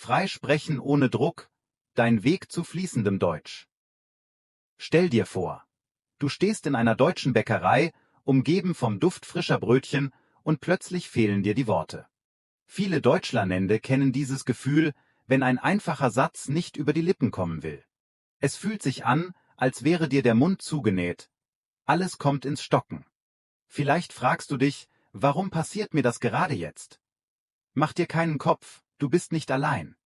Frei sprechen ohne Druck, dein Weg zu fließendem Deutsch. Stell dir vor, du stehst in einer deutschen Bäckerei, umgeben vom Duft frischer Brötchen, und plötzlich fehlen dir die Worte. Viele Deutschlernende kennen dieses Gefühl, wenn ein einfacher Satz nicht über die Lippen kommen will. Es fühlt sich an, als wäre dir der Mund zugenäht. Alles kommt ins Stocken. Vielleicht fragst du dich, warum passiert mir das gerade jetzt? Mach dir keinen Kopf, du bist nicht allein.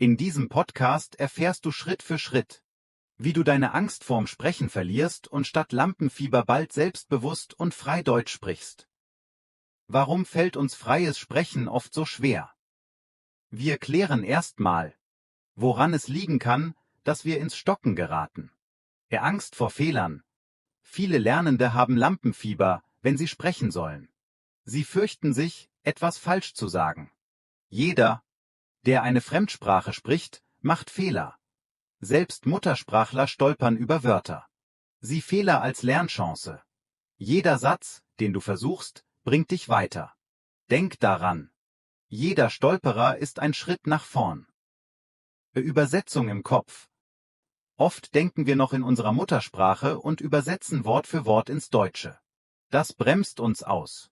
In diesem Podcast erfährst du Schritt für Schritt, wie du deine Angst vorm Sprechen verlierst und statt Lampenfieber bald selbstbewusst und frei Deutsch sprichst. Warum fällt uns freies Sprechen oft so schwer? Wir klären erstmal, woran es liegen kann, dass wir ins Stocken geraten. Angst vor Fehlern. Viele Lernende haben Lampenfieber, wenn sie sprechen sollen. Sie fürchten sich, etwas falsch zu sagen. Jeder, der eine Fremdsprache spricht, macht Fehler. Selbst Muttersprachler stolpern über Wörter. Sieh Fehler als Lernchance. Jeder Satz, den du versuchst, bringt dich weiter. Denk daran. Jeder Stolperer ist ein Schritt nach vorn. Übersetzung im Kopf. Oft denken wir noch in unserer Muttersprache und übersetzen Wort für Wort ins Deutsche. Das bremst uns aus.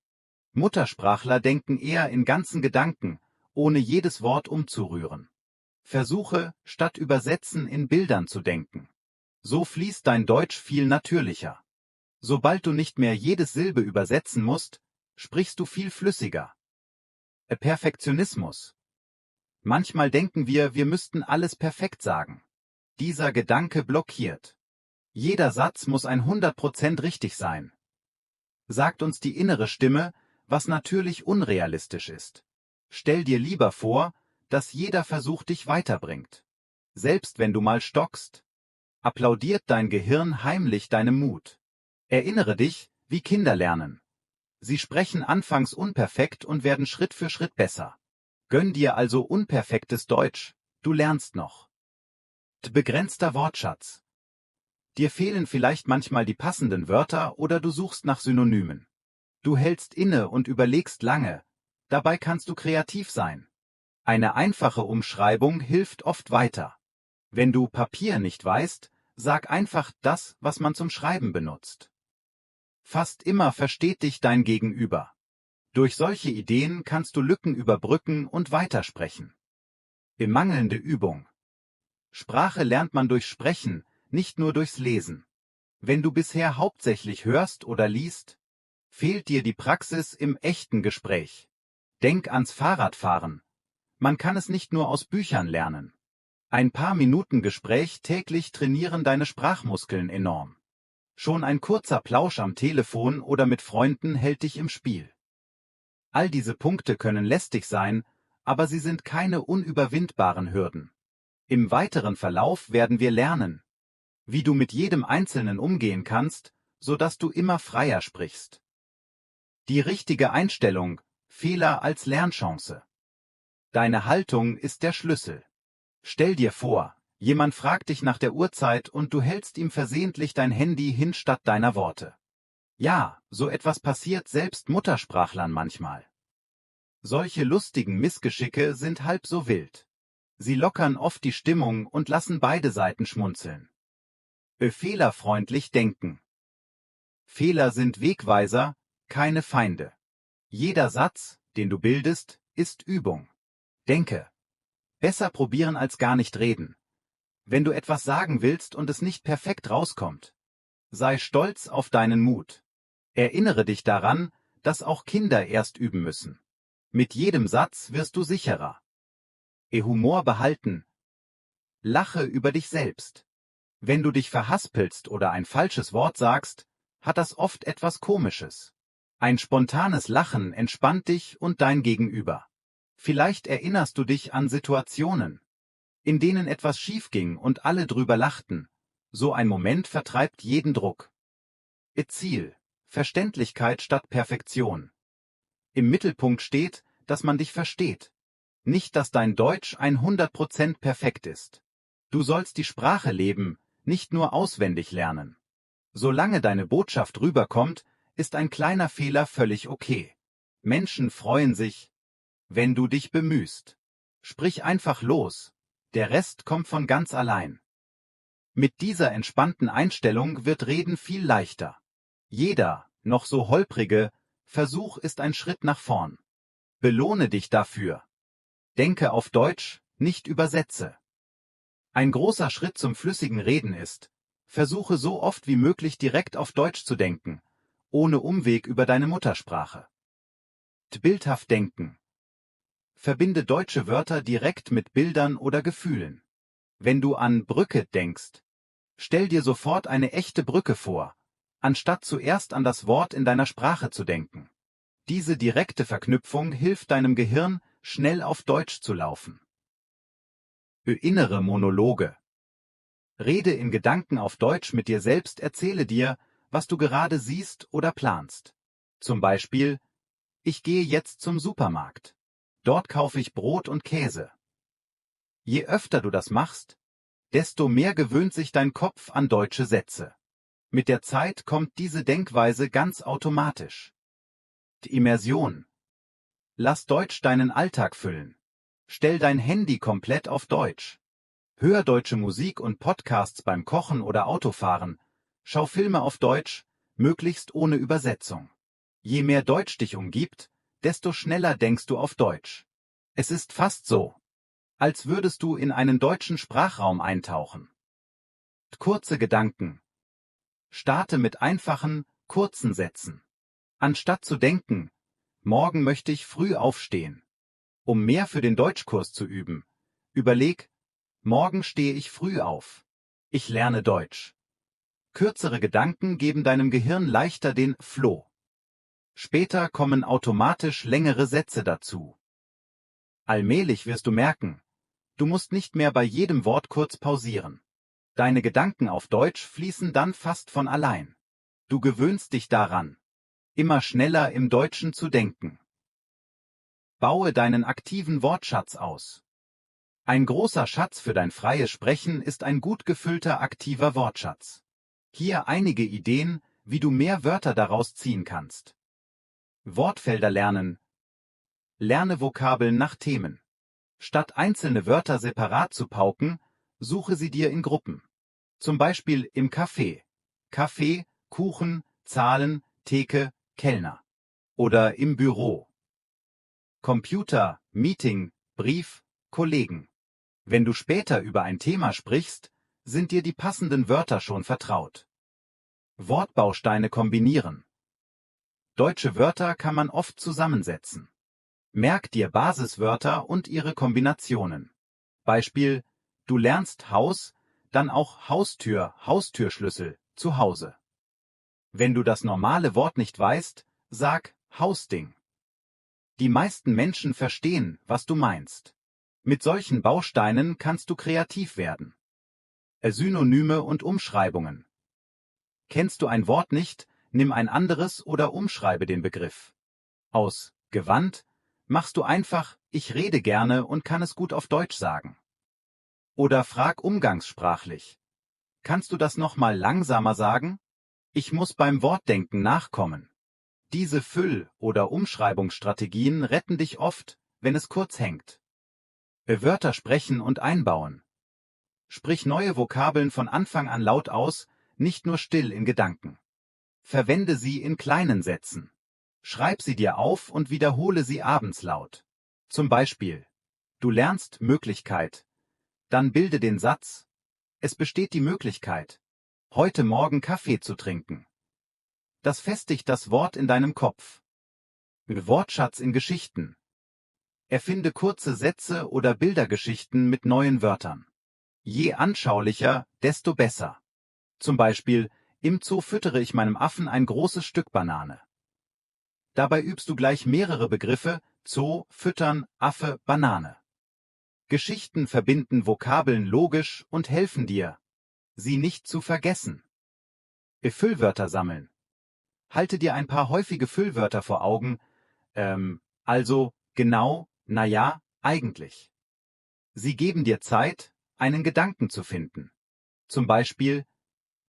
Muttersprachler denken eher in ganzen Gedanken, ohne jedes Wort umzurühren. Versuche, statt übersetzen in Bildern zu denken. So fließt dein Deutsch viel natürlicher. Sobald du nicht mehr jede Silbe übersetzen musst, sprichst du viel flüssiger. Perfektionismus. Manchmal denken wir müssten alles perfekt sagen. Dieser Gedanke blockiert. Jeder Satz muss 100% richtig sein. Sagt uns die innere Stimme, was natürlich unrealistisch ist. Stell dir lieber vor, dass jeder Versuch dich weiterbringt. Selbst wenn du mal stockst, applaudiert dein Gehirn heimlich deinem Mut. Erinnere dich, wie Kinder lernen. Sie sprechen anfangs unperfekt und werden Schritt für Schritt besser. Gönn dir also unperfektes Deutsch, du lernst noch. Begrenzter Wortschatz. Dir fehlen vielleicht manchmal die passenden Wörter oder du suchst nach Synonymen. Du hältst inne und überlegst lange, dabei kannst du kreativ sein. Eine einfache Umschreibung hilft oft weiter. Wenn du Papier nicht weißt, sag einfach das, was man zum Schreiben benutzt. Fast immer versteht dich dein Gegenüber. Durch solche Ideen kannst du Lücken überbrücken und weitersprechen. Mangelnde Übung. Sprache lernt man durch Sprechen, nicht nur durchs Lesen. Wenn du bisher hauptsächlich hörst oder liest, fehlt dir die Praxis im echten Gespräch. Denk ans Fahrradfahren. Man kann es nicht nur aus Büchern lernen. Ein paar Minuten Gespräch täglich trainieren deine Sprachmuskeln enorm. Schon ein kurzer Plausch am Telefon oder mit Freunden hält dich im Spiel. All diese Punkte können lästig sein, aber sie sind keine unüberwindbaren Hürden. Im weiteren Verlauf werden wir lernen, wie du mit jedem Einzelnen umgehen kannst, sodass du immer freier sprichst. Die richtige Einstellung, Fehler als Lernchance. Deine Haltung ist der Schlüssel. Stell dir vor, jemand fragt dich nach der Uhrzeit und du hältst ihm versehentlich dein Handy hin statt deiner Worte. Ja, so etwas passiert selbst Muttersprachlern manchmal. Solche lustigen Missgeschicke sind halb so wild. Sie lockern oft die Stimmung und lassen beide Seiten schmunzeln. Fehlerfreundlich denken. Fehler sind Wegweiser, keine Feinde. Jeder Satz, den du bildest, ist Übung. Denke. Besser probieren als gar nicht reden. Wenn du etwas sagen willst und es nicht perfekt rauskommt, sei stolz auf deinen Mut. Erinnere dich daran, dass auch Kinder erst üben müssen. Mit jedem Satz wirst du sicherer. Humor behalten. Lache über dich selbst. Wenn du dich verhaspelst oder ein falsches Wort sagst, hat das oft etwas Komisches. Ein spontanes Lachen entspannt dich und dein Gegenüber. Vielleicht erinnerst du dich an Situationen, in denen etwas schiefging und alle drüber lachten. So ein Moment vertreibt jeden Druck. Ziel: Verständlichkeit statt Perfektion. Im Mittelpunkt steht, dass man dich versteht. Nicht, dass dein Deutsch 100% perfekt ist. Du sollst die Sprache leben, nicht nur auswendig lernen. Solange deine Botschaft rüberkommt, ist ein kleiner Fehler völlig okay. Menschen freuen sich, wenn du dich bemühst. Sprich einfach los, der Rest kommt von ganz allein. Mit dieser entspannten Einstellung wird Reden viel leichter. Jeder, noch so holprige, Versuch ist ein Schritt nach vorn. Belohne dich dafür. Denke auf Deutsch, nicht übersetze. Ein großer Schritt zum flüssigen Reden ist, versuche so oft wie möglich direkt auf Deutsch zu denken, ohne Umweg über deine Muttersprache. Bildhaft denken. Verbinde deutsche Wörter direkt mit Bildern oder Gefühlen. Wenn du an Brücke denkst, stell dir sofort eine echte Brücke vor, anstatt zuerst an das Wort in deiner Sprache zu denken. Diese direkte Verknüpfung hilft deinem Gehirn, schnell auf Deutsch zu laufen. Innere Monologe. Rede in Gedanken auf Deutsch mit dir selbst, erzähle dir, was du gerade siehst oder planst. Zum Beispiel: Ich gehe jetzt zum Supermarkt. Dort kaufe ich Brot und Käse. Je öfter du das machst, desto mehr gewöhnt sich dein Kopf an deutsche Sätze. Mit der Zeit kommt diese Denkweise ganz automatisch. Die Immersion. Lass Deutsch deinen Alltag füllen. Stell dein Handy komplett auf Deutsch. Hör deutsche Musik und Podcasts beim Kochen oder Autofahren. Schau Filme auf Deutsch, möglichst ohne Übersetzung. Je mehr Deutsch dich umgibt, desto schneller denkst du auf Deutsch. Es ist fast so, als würdest du in einen deutschen Sprachraum eintauchen. Kurze Gedanken. Starte mit einfachen, kurzen Sätzen. Anstatt zu denken: Morgen möchte ich früh aufstehen. Um mehr für den Deutschkurs zu üben, überleg: Morgen stehe ich früh auf. Ich lerne Deutsch. Kürzere Gedanken geben deinem Gehirn leichter den Flow. Später kommen automatisch längere Sätze dazu. Allmählich wirst du merken, du musst nicht mehr bei jedem Wort kurz pausieren. Deine Gedanken auf Deutsch fließen dann fast von allein. Du gewöhnst dich daran, immer schneller im Deutschen zu denken. Baue deinen aktiven Wortschatz aus. Ein großer Schatz für dein freies Sprechen ist ein gut gefüllter aktiver Wortschatz. Hier einige Ideen, wie du mehr Wörter daraus ziehen kannst. Wortfelder lernen. Lerne Vokabeln nach Themen. Statt einzelne Wörter separat zu pauken, suche sie dir in Gruppen. Zum Beispiel im Café. Kaffee, Kuchen, Zahlen, Theke, Kellner. Oder im Büro. Computer, Meeting, Brief, Kollegen. Wenn du später über ein Thema sprichst, sind dir die passenden Wörter schon vertraut. Wortbausteine kombinieren. Deutsche Wörter kann man oft zusammensetzen. Merk dir Basiswörter und ihre Kombinationen. Beispiel: Du lernst Haus, dann auch Haustür, Haustürschlüssel, zu Hause. Wenn du das normale Wort nicht weißt, sag Hausding. Die meisten Menschen verstehen, was du meinst. Mit solchen Bausteinen kannst du kreativ werden. Synonyme und Umschreibungen. Kennst du ein Wort nicht, nimm ein anderes oder umschreibe den Begriff. Aus gewandt machst du einfach: Ich rede gerne und kann es gut auf Deutsch sagen. Oder frag umgangssprachlich: Kannst du das nochmal langsamer sagen? Ich muss beim Wortdenken nachkommen. Diese Füll- oder Umschreibungsstrategien retten dich oft, wenn es kurz hängt. Wörter sprechen und einbauen. Sprich neue Vokabeln von Anfang an laut aus, nicht nur still in Gedanken. Verwende sie in kleinen Sätzen. Schreib sie dir auf und wiederhole sie abends laut. Zum Beispiel: Du lernst Möglichkeit. Dann bilde den Satz: Es besteht die Möglichkeit, heute Morgen Kaffee zu trinken. Das festigt das Wort in deinem Kopf. Wortschatz in Geschichten. Erfinde kurze Sätze oder Bildergeschichten mit neuen Wörtern. Je anschaulicher, desto besser. Zum Beispiel: Im Zoo füttere ich meinem Affen ein großes Stück Banane. Dabei übst du gleich mehrere Begriffe: Zoo, Füttern, Affe, Banane. Geschichten verbinden Vokabeln logisch und helfen dir, sie nicht zu vergessen. Füllwörter sammeln. Halte dir ein paar häufige Füllwörter vor Augen, also, genau, na ja, eigentlich. Sie geben dir Zeit, einen Gedanken zu finden. Zum Beispiel: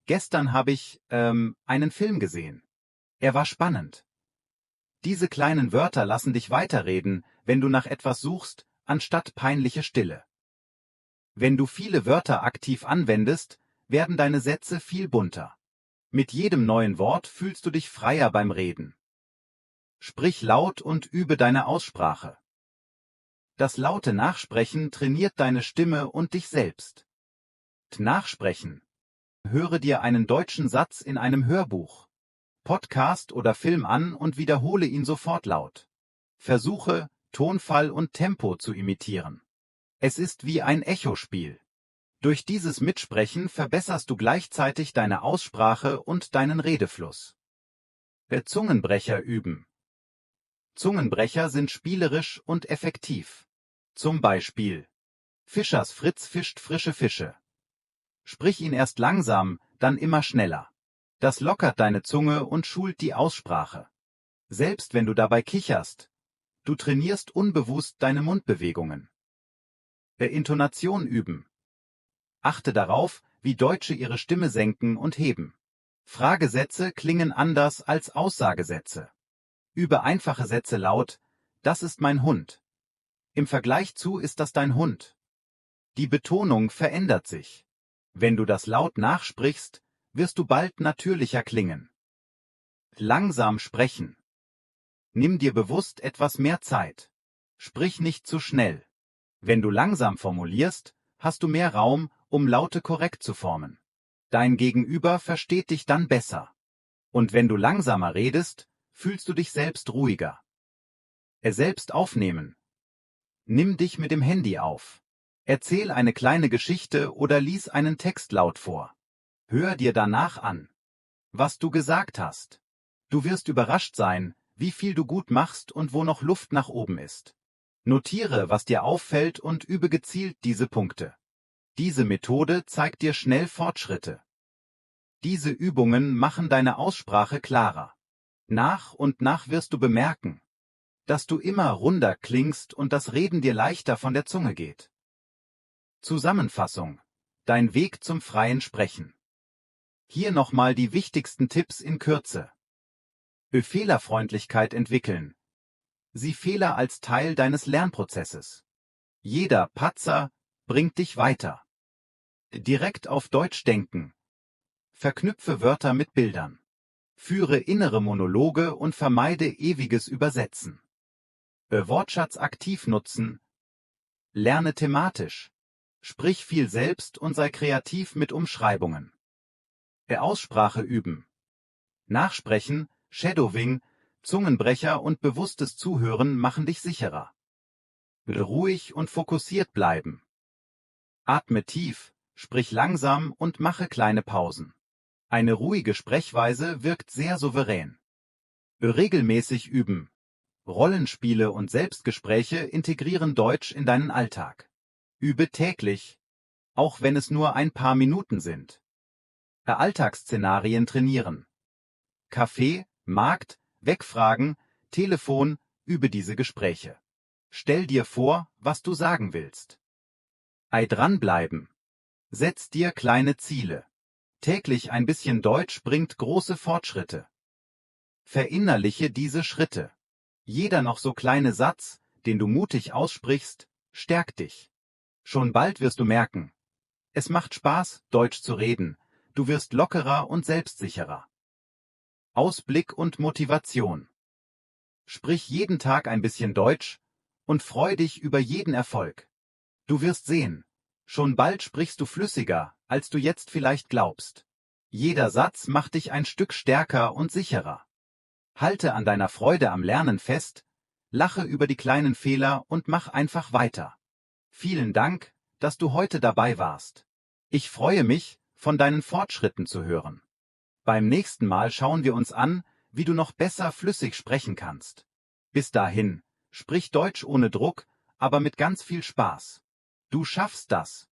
Gestern habe ich, einen Film gesehen. Er war spannend. Diese kleinen Wörter lassen dich weiterreden, wenn du nach etwas suchst, anstatt peinliche Stille. Wenn du viele Wörter aktiv anwendest, werden deine Sätze viel bunter. Mit jedem neuen Wort fühlst du dich freier beim Reden. Sprich laut und übe deine Aussprache. Das laute Nachsprechen trainiert deine Stimme und dich selbst. Nachsprechen. Höre dir einen deutschen Satz in einem Hörbuch, Podcast oder Film an und wiederhole ihn sofort laut. Versuche, Tonfall und Tempo zu imitieren. Es ist wie ein Echospiel. Durch dieses Mitsprechen verbesserst du gleichzeitig deine Aussprache und deinen Redefluss. Zungenbrecher üben. Zungenbrecher sind spielerisch und effektiv. Zum Beispiel: Fischers Fritz fischt frische Fische. Sprich ihn erst langsam, dann immer schneller. Das lockert deine Zunge und schult die Aussprache. Selbst wenn du dabei kicherst, du trainierst unbewusst deine Mundbewegungen. Intonation üben. Achte darauf, wie Deutsche ihre Stimme senken und heben. Fragesätze klingen anders als Aussagesätze. Übe einfache Sätze laut: Das ist mein Hund. Im Vergleich zu Ist das dein Hund? Die Betonung verändert sich. Wenn du das laut nachsprichst, wirst du bald natürlicher klingen. Langsam sprechen. Nimm dir bewusst etwas mehr Zeit. Sprich nicht zu schnell. Wenn du langsam formulierst, hast du mehr Raum, um Laute korrekt zu formen. Dein Gegenüber versteht dich dann besser. Und wenn du langsamer redest, fühlst du dich selbst ruhiger. Selbst aufnehmen. Nimm dich mit dem Handy auf. Erzähl eine kleine Geschichte oder lies einen Text laut vor. Hör dir danach an, was du gesagt hast. Du wirst überrascht sein, wie viel du gut machst und wo noch Luft nach oben ist. Notiere, was dir auffällt und übe gezielt diese Punkte. Diese Methode zeigt dir schnell Fortschritte. Diese Übungen machen deine Aussprache klarer. Nach und nach wirst du bemerken, dass du immer runder klingst und das Reden dir leichter von der Zunge geht. Zusammenfassung: Dein Weg zum freien Sprechen. Hier nochmal die wichtigsten Tipps in Kürze. Fehlerfreundlichkeit entwickeln. Sieh Fehler als Teil deines Lernprozesses. Jeder Patzer bringt dich weiter. Direkt auf Deutsch denken. Verknüpfe Wörter mit Bildern. Führe innere Monologe und vermeide ewiges Übersetzen. Wortschatz aktiv nutzen. Lerne thematisch. Sprich viel selbst und sei kreativ mit Umschreibungen. Aussprache üben. Nachsprechen, Shadowing, Zungenbrecher und bewusstes Zuhören machen dich sicherer. Ruhig und fokussiert bleiben. Atme tief, sprich langsam und mache kleine Pausen. Eine ruhige Sprechweise wirkt sehr souverän. Regelmäßig üben. Rollenspiele und Selbstgespräche integrieren Deutsch in deinen Alltag. Übe täglich, auch wenn es nur ein paar Minuten sind. Alltagsszenarien trainieren. Café, Markt, Wegfragen, Telefon, übe diese Gespräche. Stell dir vor, was du sagen willst. Dranbleiben. Setz dir kleine Ziele. Täglich ein bisschen Deutsch bringt große Fortschritte. Verinnerliche diese Schritte. Jeder noch so kleine Satz, den du mutig aussprichst, stärkt dich. Schon bald wirst du merken: Es macht Spaß, Deutsch zu reden. Du wirst lockerer und selbstsicherer. Ausblick und Motivation. Sprich jeden Tag ein bisschen Deutsch und freu dich über jeden Erfolg. Du wirst sehen, schon bald sprichst du flüssiger, als du jetzt vielleicht glaubst. Jeder Satz macht dich ein Stück stärker und sicherer. Halte an deiner Freude am Lernen fest, lache über die kleinen Fehler und mach einfach weiter. Vielen Dank, dass du heute dabei warst. Ich freue mich, von deinen Fortschritten zu hören. Beim nächsten Mal schauen wir uns an, wie du noch besser flüssig sprechen kannst. Bis dahin, sprich Deutsch ohne Druck, aber mit ganz viel Spaß. Du schaffst das.